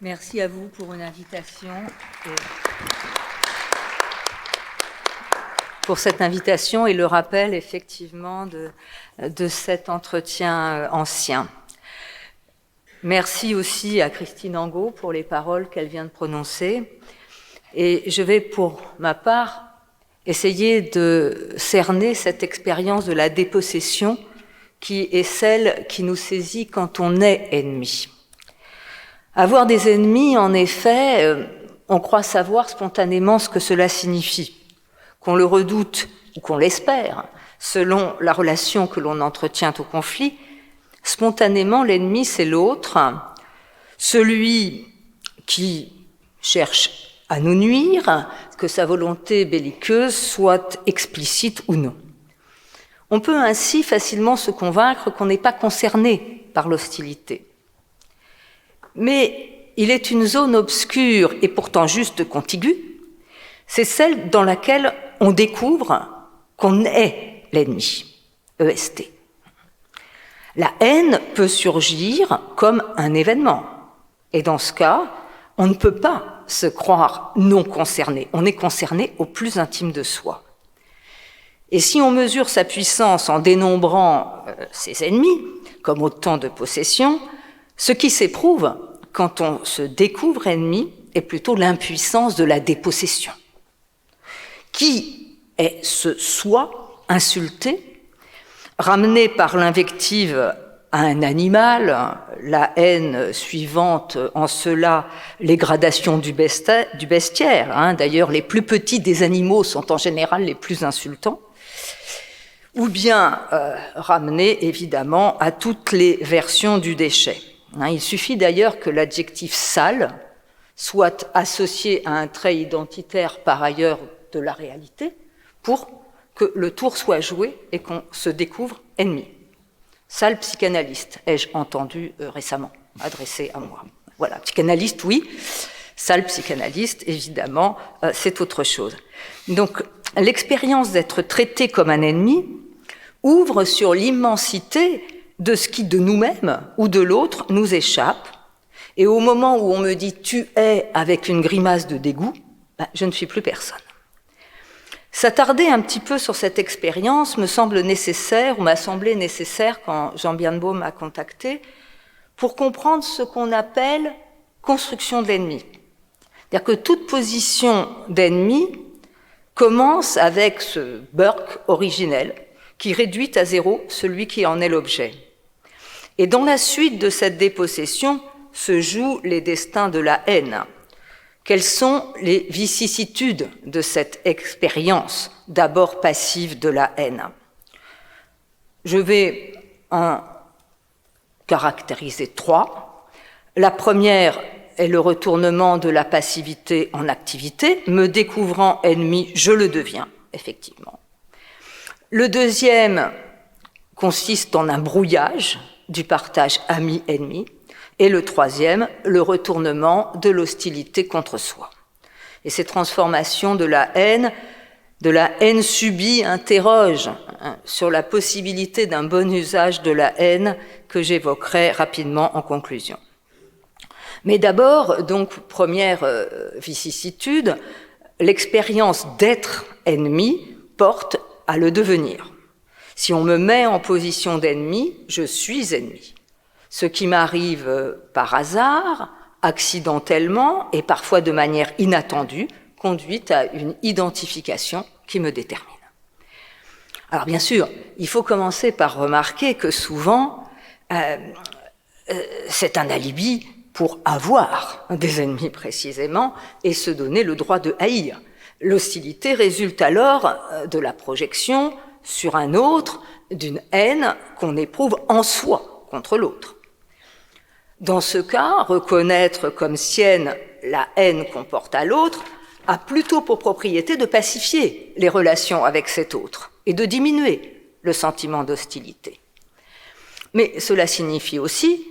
Merci à vous pour une invitation. Pour cette invitation et le rappel effectivement de cet entretien ancien. Merci aussi à Christine Angot pour les paroles qu'elle vient de prononcer. Et je vais pour ma part essayer de cerner cette expérience de la dépossession qui est celle qui nous saisit quand on est ennemi. Avoir des ennemis, en effet, on croit savoir spontanément ce que cela signifie. Qu'on le redoute ou qu'on l'espère, selon la relation que l'on entretient au conflit, spontanément, l'ennemi, c'est l'autre, celui qui cherche à nous nuire, que sa volonté belliqueuse soit explicite ou non. On peut ainsi facilement se convaincre qu'on n'est pas concerné par l'hostilité. Mais il est une zone obscure et pourtant juste contiguë, c'est celle dans laquelle on découvre qu'on est l'ennemi, EST. La haine peut surgir comme un événement. Et dans ce cas, on ne peut pas se croire non concerné. On est concerné au plus intime de soi. Et si on mesure sa puissance en dénombrant ses ennemis, comme autant de possessions, ce qui s'éprouve quand on se découvre ennemi est plutôt l'impuissance de la dépossession. Qui est ce soi insulté, ramené par l'invective à un animal, la haine suivante en cela les gradations du bestiaire, d'ailleurs les plus petits des animaux sont en général les plus insultants, ou bien ramené évidemment à toutes les versions du déchet. Il suffit d'ailleurs que l'adjectif sale soit associé à un trait identitaire par ailleurs de la réalité pour que le tour soit joué et qu'on se découvre ennemi. Sale psychanalyste, ai-je entendu récemment, adressé à moi. Voilà, psychanalyste, oui. Sale psychanalyste, évidemment, c'est autre chose. Donc, l'expérience d'être traité comme un ennemi ouvre sur l'immensité de ce qui, de nous-mêmes ou de l'autre, nous échappe. Et au moment où on me dit « tu es » avec une grimace de dégoût, je ne suis plus personne. S'attarder un petit peu sur cette expérience me semble nécessaire, ou m'a semblé nécessaire quand Jean Birnbaum m'a contacté, pour comprendre ce qu'on appelle construction de l'ennemi. C'est-à-dire que toute position d'ennemi commence avec ce Burke originel, qui réduit à zéro celui qui en est l'objet. Et dans la suite de cette dépossession se jouent les destins de la haine. Quelles sont les vicissitudes de cette expérience, d'abord passive de la haine? Je vais en caractériser trois. La première est le retournement de la passivité en activité. Me découvrant ennemi, je le deviens, effectivement. Le deuxième consiste en un brouillage du partage ami-ennemi. Et le troisième, le retournement de l'hostilité contre soi. Et ces transformations de la haine subie, interrogent sur la possibilité d'un bon usage de la haine que j'évoquerai rapidement en conclusion. Mais d'abord, donc, première vicissitude, l'expérience d'être ennemi porte à le devenir. Si on me met en position d'ennemi, je suis ennemi. Ce qui m'arrive par hasard, accidentellement et parfois de manière inattendue, conduit à une identification qui me détermine. Alors bien sûr, il faut commencer par remarquer que souvent, c'est un alibi pour avoir des ennemis précisément et se donner le droit de haïr. L'hostilité résulte alors de la projection sur un autre d'une haine qu'on éprouve en soi contre l'autre. Dans ce cas, reconnaître comme sienne la haine qu'on porte à l'autre a plutôt pour propriété de pacifier les relations avec cet autre et de diminuer le sentiment d'hostilité. Mais cela signifie aussi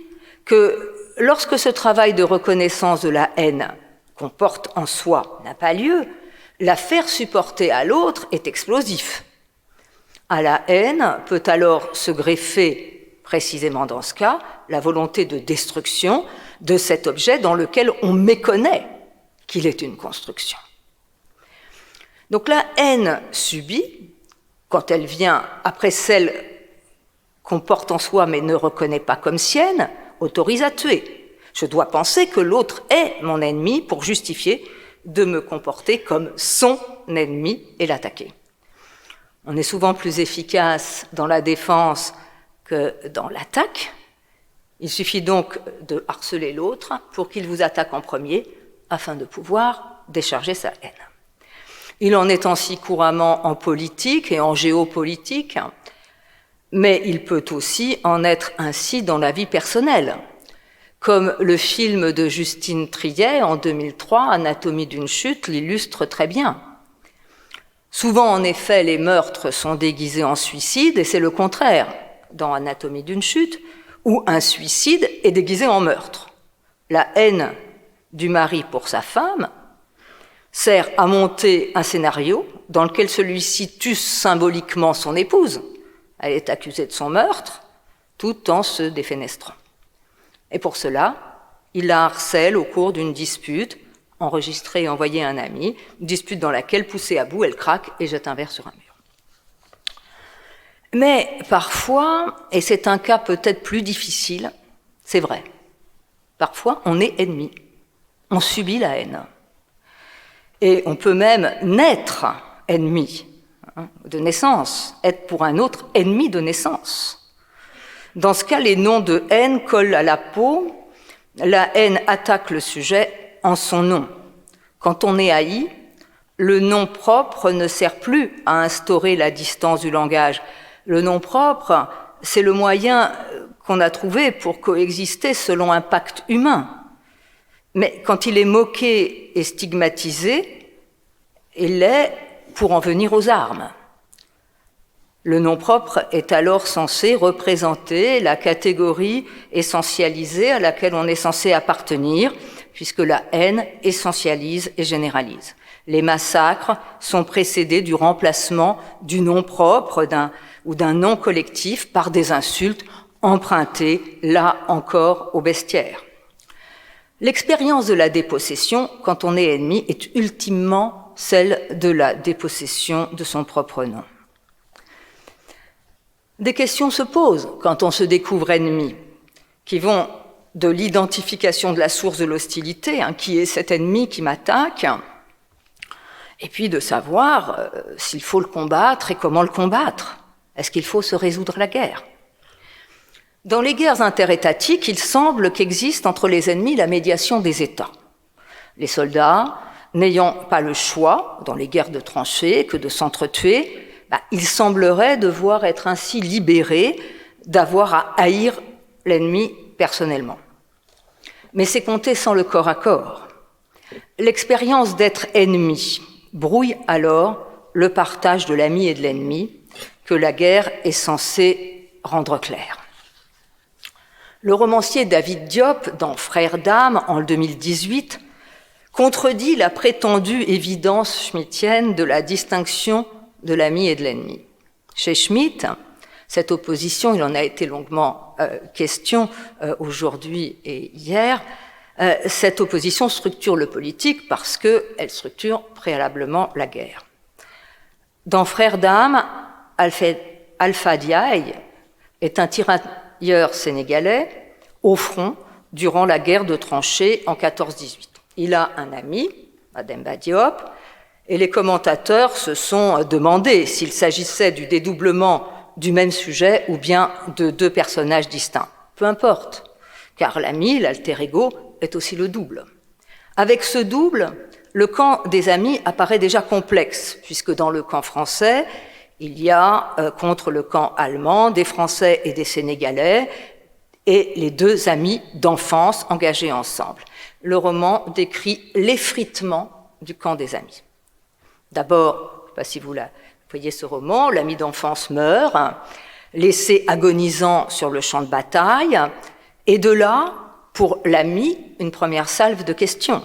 que lorsque ce travail de reconnaissance de la haine qu'on porte en soi n'a pas lieu, la faire supporter à l'autre est explosif. À la haine peut alors se greffer, précisément dans ce cas, la volonté de destruction de cet objet dans lequel on méconnaît qu'il est une construction. Donc la haine subie, quand elle vient après celle qu'on porte en soi mais ne reconnaît pas comme sienne, autorise à tuer. Je dois penser que l'autre est mon ennemi pour justifier de me comporter comme son ennemi et l'attaquer. On est souvent plus efficace dans la défense que dans l'attaque. Il suffit donc de harceler l'autre pour qu'il vous attaque en premier afin de pouvoir décharger sa haine. Il en est ainsi couramment en politique et en géopolitique, mais il peut aussi en être ainsi dans la vie personnelle, comme le film de Justine Triet en 2003, Anatomie d'une chute, l'illustre très bien. Souvent, en effet, les meurtres sont déguisés en suicide, et c'est le contraire dans Anatomie d'une chute, où un suicide est déguisé en meurtre. La haine du mari pour sa femme sert à monter un scénario dans lequel celui-ci tue symboliquement son épouse. Elle est accusée de son meurtre, tout en se défenestrant. Et pour cela, il la harcèle au cours d'une dispute, enregistrée et envoyée à un ami, une dispute dans laquelle, poussée à bout, elle craque et jette un verre sur un mur. Mais parfois, et c'est un cas peut-être plus difficile, c'est vrai, parfois on est ennemi, on subit la haine. Et on peut même naître ennemi de naissance, être pour un autre ennemi de naissance. Dans ce cas, les noms de haine collent à la peau, la haine attaque le sujet en son nom. Quand on est haï, le nom propre ne sert plus à instaurer la distance du langage. Le nom propre, c'est le moyen qu'on a trouvé pour coexister selon un pacte humain. Mais quand il est moqué et stigmatisé, il l'est pour en venir aux armes. Le nom propre est alors censé représenter la catégorie essentialisée à laquelle on est censé appartenir, puisque la haine essentialise et généralise. Les massacres sont précédés du remplacement du nom propre ou d'un nom collectif par des insultes empruntées, là encore, au bestiaire. L'expérience de la dépossession, quand on est ennemi, est ultimement celle de la dépossession de son propre nom. Des questions se posent quand on se découvre ennemi, qui vont de l'identification de la source de l'hostilité, qui est cet ennemi qui m'attaque, et puis de savoir s'il faut le combattre et comment le combattre. Est-ce qu'il faut se résoudre la guerre ? Dans les guerres interétatiques, il semble qu'existe entre les ennemis la médiation des États. Les soldats, n'ayant pas le choix, dans les guerres de tranchées, que de s'entretuer, il semblerait devoir être ainsi libéré d'avoir à haïr l'ennemi personnellement. Mais c'est compter sans le corps à corps. L'expérience d'être ennemi brouille alors le partage de l'ami et de l'ennemi que la guerre est censée rendre clair. Le romancier David Diop, dans Frères d'âme, en 2018, contredit la prétendue évidence schmittienne de la distinction de l'ami et de l'ennemi. Chez Schmitt, cette opposition, il en a été longuement question aujourd'hui et hier, cette opposition structure le politique parce qu'elle structure préalablement la guerre. Dans Frères d'âme, Alpha Diaye est un tirailleur sénégalais au front durant la guerre de tranchées en 14-18. Il a un ami, Mademba Diop, et les commentateurs se sont demandé s'il s'agissait du dédoublement du même sujet ou bien de deux personnages distincts. Peu importe, car l'ami, l'alter ego, est aussi le double. Avec ce double, le camp des amis apparaît déjà complexe, puisque dans le camp français, il y a contre le camp allemand des Français et des Sénégalais, et les deux amis d'enfance engagés ensemble. Le roman décrit l'effritement du camp des amis. D'abord, je ne sais pas si vous voyez ce roman, l'ami d'enfance meurt, laissé agonisant sur le champ de bataille, et de là, pour l'ami, une première salve de questions.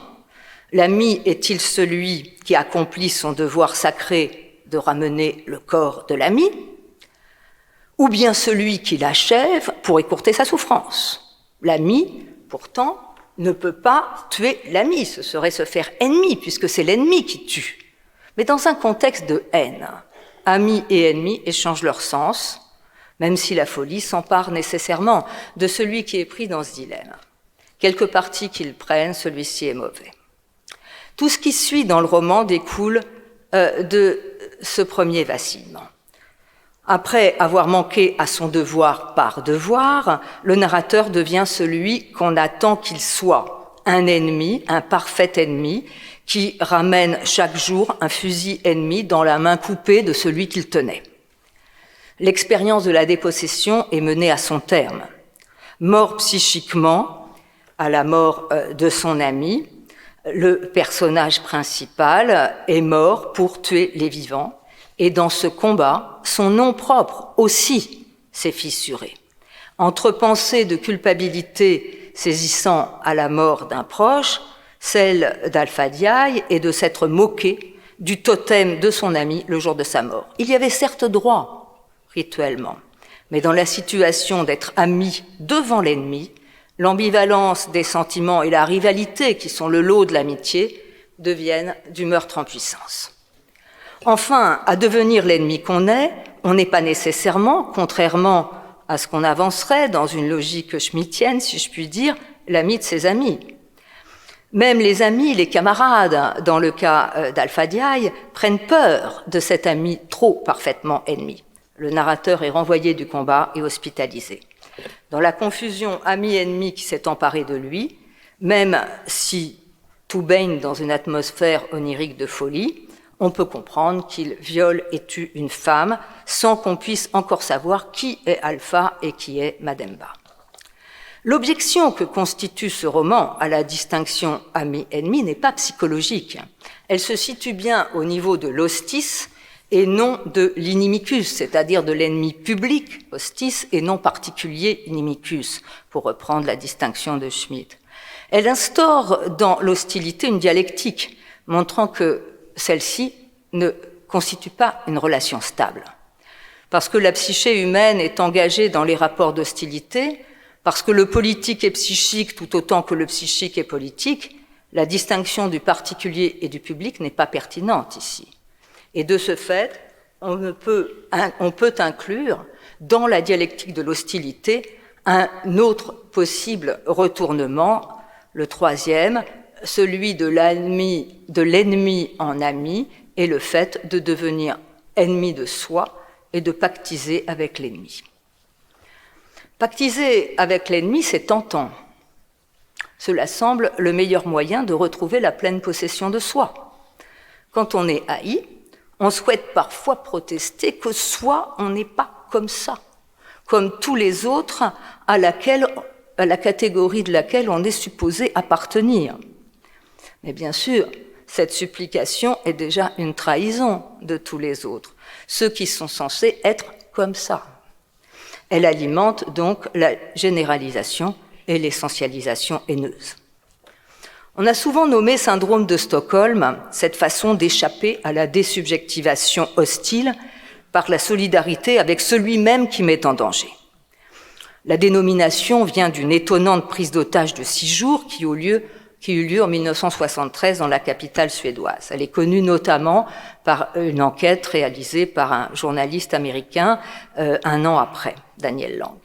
L'ami est-il celui qui accomplit son devoir sacré de ramener le corps de l'ami, ou bien celui qui l'achève pour écourter sa souffrance? L'ami, pourtant, ne peut pas tuer l'ami, ce serait se faire ennemi, puisque c'est l'ennemi qui tue. Mais dans un contexte de haine, amis et ennemis échangent leur sens, même si la folie s'empare nécessairement de celui qui est pris dans ce dilemme. Quelque parti qu'ils prennent, celui-ci est mauvais. Tout ce qui suit dans le roman découle de ce premier vacillement. Après avoir manqué à son devoir par devoir, le narrateur devient celui qu'on attend qu'il soit, un ennemi, un parfait ennemi, qui ramène chaque jour un fusil ennemi dans la main coupée de celui qu'il tenait. L'expérience de la dépossession est menée à son terme. Mort psychiquement, à la mort de son ami, le personnage principal est mort pour tuer les vivants, et dans ce combat, son nom propre aussi s'est fissuré. Entre pensées de culpabilité saisissant à la mort d'un proche, celle d'Alphadiaï est de s'être moqué du totem de son ami le jour de sa mort. Il y avait certes droit, rituellement, mais dans la situation d'être ami devant l'ennemi, l'ambivalence des sentiments et la rivalité qui sont le lot de l'amitié deviennent du meurtre en puissance. Enfin, à devenir l'ennemi qu'on est, on n'est pas nécessairement, contrairement à ce qu'on avancerait dans une logique schmittienne, si je puis dire, l'ami de ses amis. Même les amis, les camarades, dans le cas d'Alphadiaï, prennent peur de cet ami trop parfaitement ennemi. Le narrateur est renvoyé du combat et hospitalisé. Dans la confusion ami-ennemi qui s'est emparée de lui, même si tout baigne dans une atmosphère onirique de folie, on peut comprendre qu'il viole et tue une femme sans qu'on puisse encore savoir qui est Alpha et qui est Mademba. L'objection que constitue ce roman à la distinction ami-ennemi n'est pas psychologique. Elle se situe bien au niveau de l'hostis et non de l'inimicus, c'est-à-dire de l'ennemi public, hostis, et non particulier, inimicus, pour reprendre la distinction de Schmitt. Elle instaure dans l'hostilité une dialectique, montrant que celle-ci ne constitue pas une relation stable. Parce que la psyché humaine est engagée dans les rapports d'hostilité, parce que le politique est psychique tout autant que le psychique est politique, la distinction du particulier et du public n'est pas pertinente ici. Et de ce fait, on peut inclure dans la dialectique de l'hostilité un autre possible retournement, le troisième, celui de l'ennemi en ami, et le fait de devenir ennemi de soi et de pactiser avec l'ennemi. Pactiser avec l'ennemi, c'est tentant. Cela semble le meilleur moyen de retrouver la pleine possession de soi. Quand on est haï, on souhaite parfois protester que soi, on n'est pas comme ça, comme tous les autres à la catégorie de laquelle on est supposé appartenir. Mais bien sûr, cette supplication est déjà une trahison de tous les autres, ceux qui sont censés être comme ça. Elle alimente donc la généralisation et l'essentialisation haineuse. On a souvent nommé syndrome de Stockholm cette façon d'échapper à la désubjectivation hostile par la solidarité avec celui même qui met en danger. La dénomination vient d'une étonnante prise d'otage de 6 jours qui eut lieu en 1973 dans la capitale suédoise. Elle est connue notamment par une enquête réalisée par un journaliste américain un an après, Daniel Lang.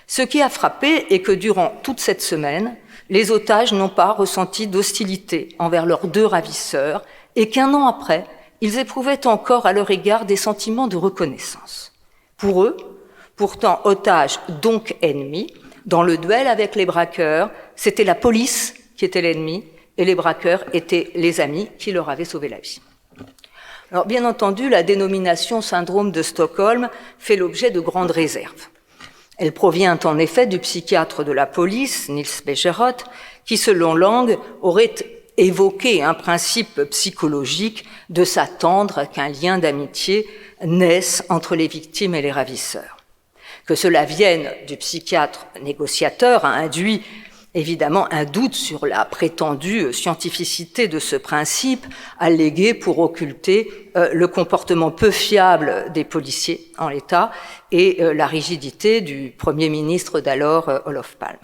Ce qui a frappé est que durant toute cette semaine, les otages n'ont pas ressenti d'hostilité envers leurs 2 ravisseurs et qu'un an après, ils éprouvaient encore à leur égard des sentiments de reconnaissance. Pour eux, pourtant otages donc ennemis, dans le duel avec les braqueurs, c'était la police qui était l'ennemi et les braqueurs étaient les amis qui leur avaient sauvé la vie. Alors, bien entendu, la dénomination syndrome de Stockholm fait l'objet de grandes réserves. Elle provient en effet du psychiatre de la police, Nils Bejerot, qui, selon Lang, aurait évoqué un principe psychologique de s'attendre qu'un lien d'amitié naisse entre les victimes et les ravisseurs. Que cela vienne du psychiatre négociateur a induit évidemment un doute sur la prétendue scientificité de ce principe, allégué pour occulter le comportement peu fiable des policiers en l'état et la rigidité du Premier ministre d'alors, Olof Palme.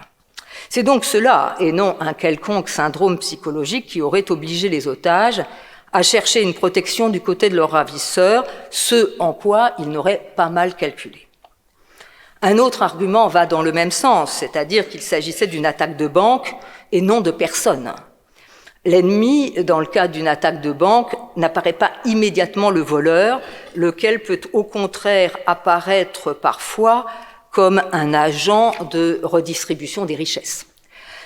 C'est donc cela, et non un quelconque syndrome psychologique, qui aurait obligé les otages à chercher une protection du côté de leurs ravisseurs, ce en quoi ils n'auraient pas mal calculé. Un autre argument va dans le même sens, c'est-à-dire qu'il s'agissait d'une attaque de banque et non de personne. L'ennemi, dans le cas d'une attaque de banque, n'apparaît pas immédiatement le voleur, lequel peut au contraire apparaître parfois comme un agent de redistribution des richesses.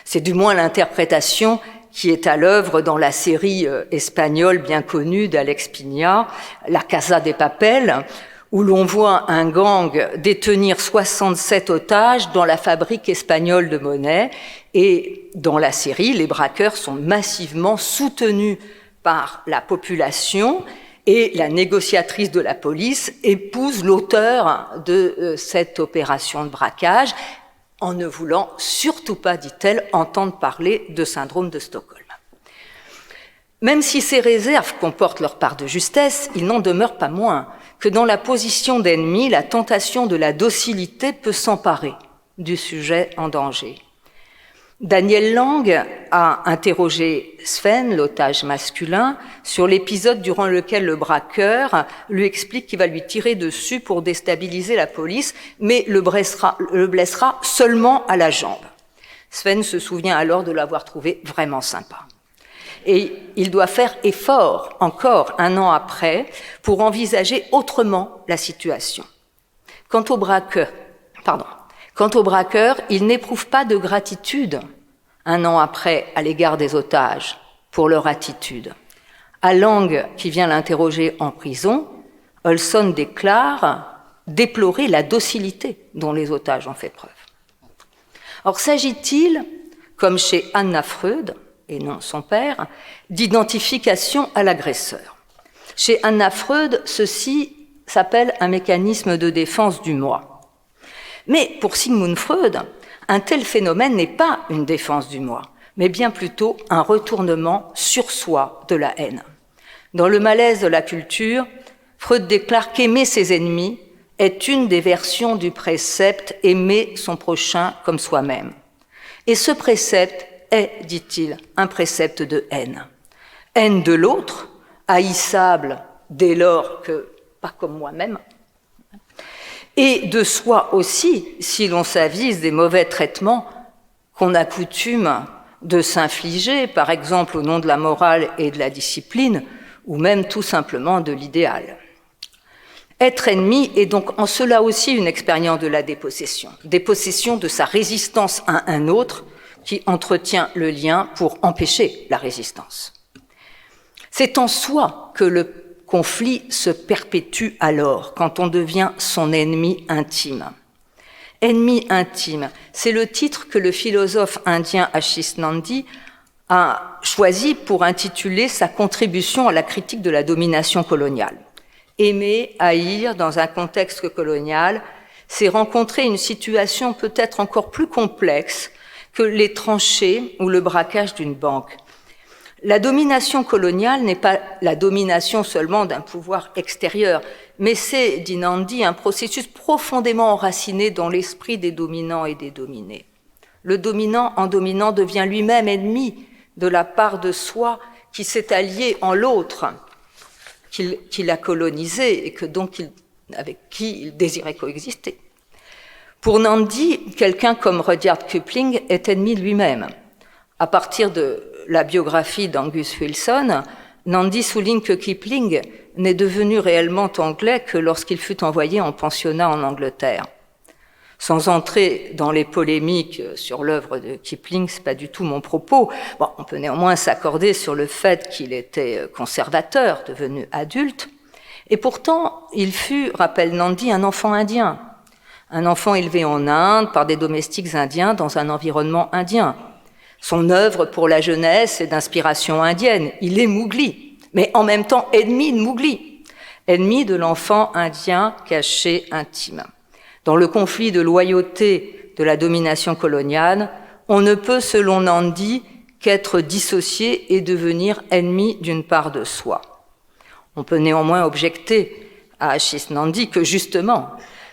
C'est du moins l'interprétation qui est à l'œuvre dans la série espagnole bien connue d'Alex Pina, La Casa de Papel, où l'on voit un gang détenir 67 otages dans la fabrique espagnole de monnaie. Et dans la série, les braqueurs sont massivement soutenus par la population et la négociatrice de la police épouse l'auteur de cette opération de braquage en ne voulant surtout pas, dit-elle, entendre parler de syndrome de Stockholm. Même si ces réserves comportent leur part de justesse, il n'en demeure pas moins que dans la position d'ennemi, la tentation de la docilité peut s'emparer du sujet en danger. Daniel Lang a interrogé Sven, l'otage masculin, sur l'épisode durant lequel le braqueur lui explique qu'il va lui tirer dessus pour déstabiliser la police, mais le blessera seulement à la jambe. Sven se souvient alors de l'avoir trouvé vraiment sympa. Et il doit faire effort, encore un an après, pour envisager autrement la situation. Quant au braqueur, il n'éprouve pas de gratitude, un an après, à l'égard des otages, pour leur attitude. À Lang, qui vient l'interroger en prison, Olson déclare déplorer la docilité dont les otages ont fait preuve. Or, s'agit-il, comme chez Anna Freud, et non son père, d'identification à l'agresseur? Chez Anna Freud, ceci s'appelle un mécanisme de défense du moi. Mais pour Sigmund Freud, un tel phénomène n'est pas une défense du moi, mais bien plutôt un retournement sur soi de la haine. Dans Le malaise de la culture, Freud déclare qu'aimer ses ennemis est une des versions du précepte « aimer son prochain comme soi-même ». Et ce précepte est, dit-il, un précepte de haine. Haine de l'autre, haïssable dès lors que pas comme moi-même, et de soi aussi, si l'on s'avise des mauvais traitements qu'on a coutume de s'infliger, par exemple au nom de la morale et de la discipline, ou même tout simplement de l'idéal. Être ennemi est donc en cela aussi une expérience de la dépossession de sa résistance à un autre qui entretient le lien pour empêcher la résistance. C'est en soi que le conflit se perpétue alors, quand on devient son ennemi intime. Ennemi intime, c'est le titre que le philosophe indien Ashish Nandy a choisi pour intituler sa contribution à la critique de la domination coloniale. Aimer, haïr dans un contexte colonial, c'est rencontrer une situation peut-être encore plus complexe que les tranchées ou le braquage d'une banque. La domination coloniale n'est pas la domination seulement d'un pouvoir extérieur, mais c'est, dit Nandy, un processus profondément enraciné dans l'esprit des dominants et des dominés. Le dominant, en dominant, devient lui-même ennemi de la part de soi qui s'est allié en l'autre, qu'il a colonisé et que donc avec qui il désirait coexister. Pour Nandy, quelqu'un comme Rudyard Kipling est ennemi de lui-même. À partir de la biographie d'Angus Wilson, Nandy souligne que Kipling n'est devenu réellement anglais que lorsqu'il fut envoyé en pensionnat en Angleterre. Sans entrer dans les polémiques sur l'œuvre de Kipling, c'est pas du tout mon propos. Bon, on peut néanmoins s'accorder sur le fait qu'il était conservateur, devenu adulte, et pourtant il fut, rappelle Nandy, un enfant indien, un enfant élevé en Inde par des domestiques indiens dans un environnement indien. Son œuvre pour la jeunesse est d'inspiration indienne. Il est Mowgli, mais en même temps ennemi de Mowgli, ennemi de l'enfant indien caché intime. Dans le conflit de loyauté de la domination coloniale, on ne peut, selon Nandy, qu'être dissocié et devenir ennemi d'une part de soi. On peut néanmoins objecter à Ashish Nandy que justement,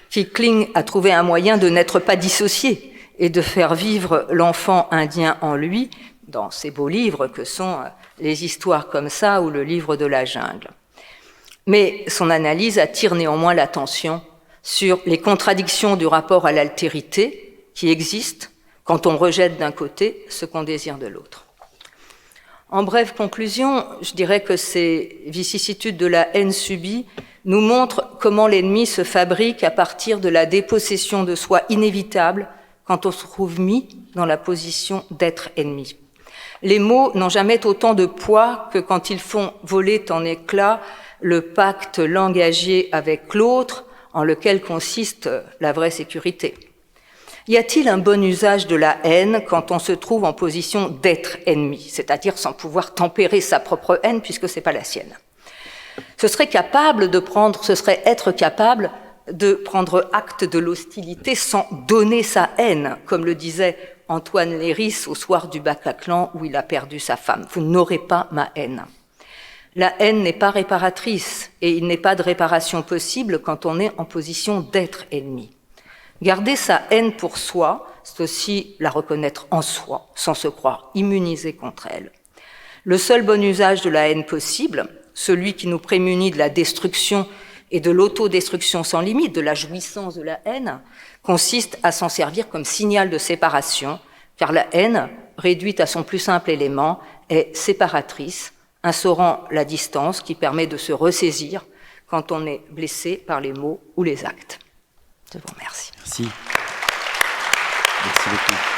Kipling a trouvé un moyen de n'être pas dissocié et de faire vivre l'enfant indien en lui dans ces beaux livres que sont les histoires comme ça ou le livre de la jungle. Mais son analyse attire néanmoins l'attention sur les contradictions du rapport à l'altérité qui existent quand on rejette d'un côté ce qu'on désire de l'autre. En brève conclusion, je dirais que ces vicissitudes de la haine subie nous montrent comment l'ennemi se fabrique à partir de la dépossession de soi inévitable quand on se trouve mis dans la position d'être ennemi. Les mots n'ont jamais autant de poids que quand ils font voler en éclats le pacte langagier avec l'autre en lequel consiste la vraie sécurité. Y a-t-il un bon usage de la haine quand on se trouve en position d'être ennemi, c'est-à-dire sans pouvoir tempérer sa propre haine puisque c'est pas la sienne? Ce serait être capable de prendre acte de l'hostilité sans donner sa haine, comme le disait Antoine Léris au soir du Bataclan où il a perdu sa femme. Vous n'aurez pas ma haine. La haine n'est pas réparatrice et il n'est pas de réparation possible quand on est en position d'être ennemi. Garder sa haine pour soi, c'est aussi la reconnaître en soi, sans se croire immunisé contre elle. Le seul bon usage de la haine possible, celui qui nous prémunit de la destruction et de l'autodestruction sans limite, de la jouissance de la haine, consiste à s'en servir comme signal de séparation, car la haine, réduite à son plus simple élément, est séparatrice, instaurant la distance qui permet de se ressaisir quand on est blessé par les mots ou les actes. Je vous remercie. Merci. Merci beaucoup.